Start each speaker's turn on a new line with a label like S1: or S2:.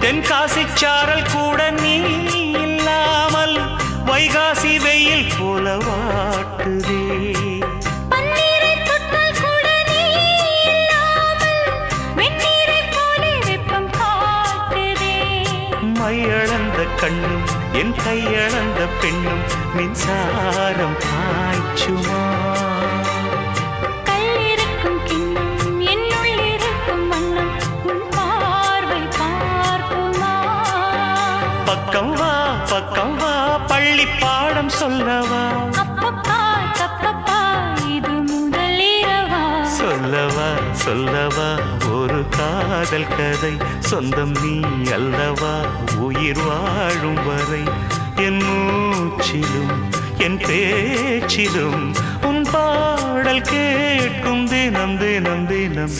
S1: தென்காசி சாரல் கூட நீ இல்லாமல் வைகாசி வெயில் போல வாட்டுதே. மையளந்த கண்ணும் என் கையளந்த பெண்ணும் மின்சாரம் பாய்ச்சுமா.
S2: கல்லிருக்கும் கிண்ணம் என்னுள் இருக்கும் வண்ணம் உன் பார்வை பார்க்குமா.
S1: பக்கம் வா பள்ளி பாடம் சொல்லவா.
S2: அப்பப்பா தப்பப்பா இது முதலிரவா.
S1: சொல்லவா ஒரு காதல் கதை. சொந்தம் நீ அல்லவா உயிர் வாழும் வரை. என் மூச்சிலும் என் பேச்சிலும் உன் பாடல் கேட்கும் தினம் தினம் தினம்.